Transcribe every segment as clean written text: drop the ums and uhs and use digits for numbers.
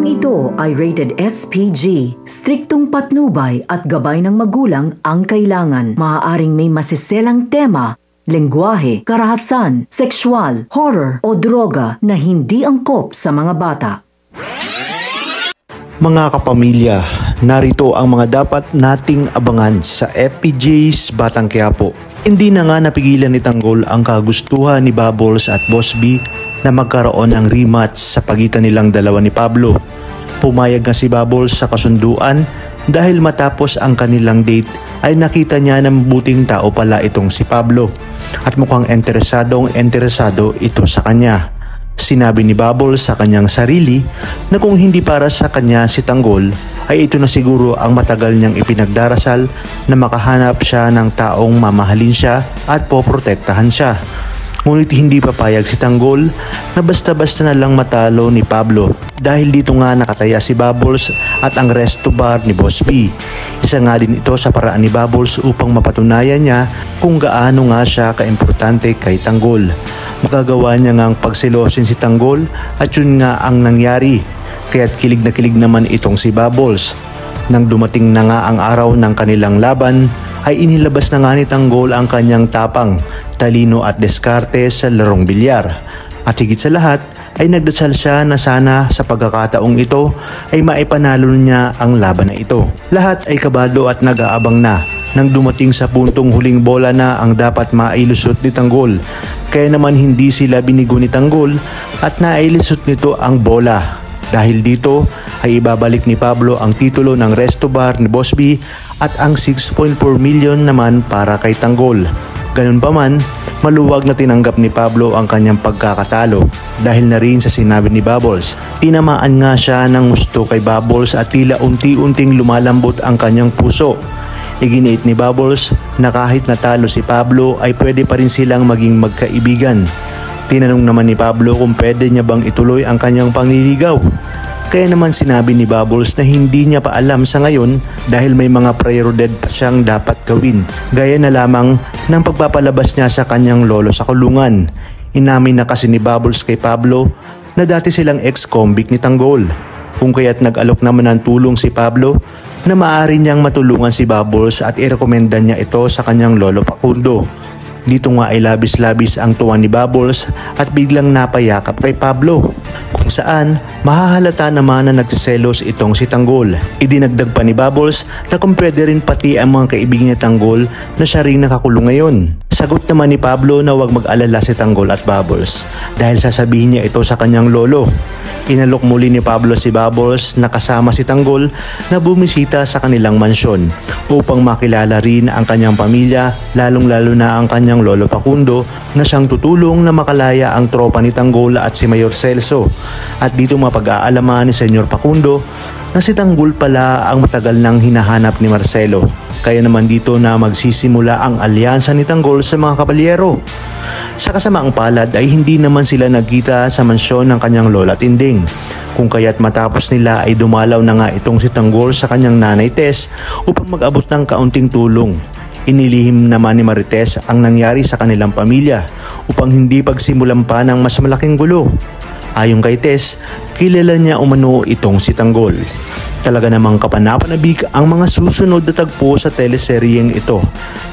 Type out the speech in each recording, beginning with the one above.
Programang ito ay rated SPG. Striktong patnubay at gabay ng magulang ang kailangan. Maaaring may masiselang tema, lengguwahe, karahasan, sexual, horror o droga na hindi angkop sa mga bata. Mga kapamilya, narito ang mga dapat nating abangan sa FPJ's Batang Quiapo. Hindi na nga napigilan ni Tanggol ang kagustuhan ni Bubbles at Boss B na magkaroon ng rematch sa pagitan nilang dalawa ni Pablo. Pumayag nga si Bubbles sa kasunduan dahil matapos ang kanilang date ay nakita niya na mabuting tao pala itong si Pablo at mukhang interesado ito sa kanya. Sinabi ni Bubbles sa kanyang sarili na kung hindi para sa kanya si Tanggol ay ito na siguro ang matagal niyang ipinagdarasal na makahanap siya ng taong mamahalin siya at poprotektahan siya. Ngunit hindi papayag si Tanggol na basta-basta na lang matalo ni Pablo dahil dito nga nakataya si Bubbles at ang resto bar ni Boss B. Isa nga din ito sa paraan ni Bubbles upang mapatunayan niya kung gaano nga siya kaimportante kay Tanggol. Magagawa niya ngang pagselosin si Tanggol at yun nga ang nangyari. Kaya't kilig na kilig naman itong si Bubbles. Nang dumating na nga ang araw ng kanilang laban, ay inilabas na nga ni Tanggol ang kanyang tapang, talino at diskarte sa larong bilyar. At higit sa lahat ay nagdasal siya na sana sa pagkakataong ito ay maipanalo niya ang laban na ito. Lahat ay kabado at nag-aabang na nang dumating sa puntong huling bola na ang dapat mailusot ni Tanggol. Kaya naman hindi sila binigo ni Tanggol at nailusot nito ang bola. Dahil dito ay ibabalik ni Pablo ang titulo ng resto bar ni Boss B at ang 6.4 million naman para kay Tanggol. Ganun pa man, maluwag na tinanggap ni Pablo ang kanyang pagkakatalo dahil na rin sa sinabi ni Bubbles. Tinamaan nga siya ng gusto kay Bubbles at tila unti-unting lumalambot ang kanyang puso. Iginiit ni Bubbles na kahit natalo si Pablo ay pwede pa rin silang maging magkaibigan. Tinanong naman ni Pablo kung pwede niya bang ituloy ang kanyang pangliligaw. Kaya naman sinabi ni Bubbles na hindi niya pa alam sa ngayon dahil may mga prioridad pa siyang dapat gawin. Gaya na lamang ng pagpapalabas niya sa kanyang lolo sa kulungan. Inamin na kasi ni Bubbles kay Pablo na dati silang ex-convict ni Tanggol. Kung kaya't nag-alok naman ng tulong si Pablo na maaari niyang matulungan si Bubbles at irekomenda niya ito sa kanyang lolo Facundo. Dito nga ay labis-labis ang tuwa ni Bubbles at biglang napayakap kay Pablo. Kung saan, mahahalata naman na nagsiselos itong si Tanggol. Idinagdag pa ni Bubbles na kung pwede rin pati ang mga kaibigan niya Tanggol na siya rin nakakulong ngayon. Sagot naman ni Pablo na huwag mag-alala si Tanggol at Bubbles dahil sasabihin niya ito sa kanyang lolo. Inalok muli ni Pablo si Bubbles na kasama si Tanggol na bumisita sa kanilang mansyon upang makilala rin ang kanyang pamilya, lalong-lalo na ang kanyang lolo Facundo na siyang tutulong na makalaya ang tropa ni Tanggol at si Mayor Celso. At dito mapag-aalaman ni Senyor Facundo na si Tanggol pala ang matagal nang hinahanap ni Marcelo. Kaya naman dito na magsisimula ang alyansa ni Tanggol sa mga kabalyero. Sa kasamaang palad ay hindi naman sila nagkita sa mansyon ng kanyang lola Tinding. Kung kaya't matapos nila ay dumalaw na nga itong si Tanggol sa kanyang nanay Tess upang mag-abot ng kaunting tulong. Inilihim naman ni Marites ang nangyari sa kanilang pamilya upang hindi pagsimulan pa ng mas malaking gulo. Ayon kay Tess, kilala niya umano itong si Tanggol. Talaga namang kapanapanabik ang mga susunod na tagpo sa teleseryeng ito.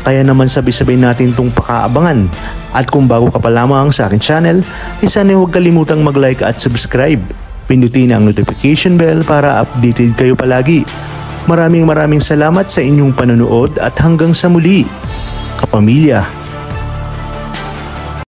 Kaya naman sabi-sabay natin itong pakaabangan. At kung bago ka pa lamang sa aking channel, sana huwag kalimutang mag-like at subscribe. Pindutin ang notification bell para updated kayo palagi. Maraming salamat sa inyong panonood at hanggang sa muli, kapamilya.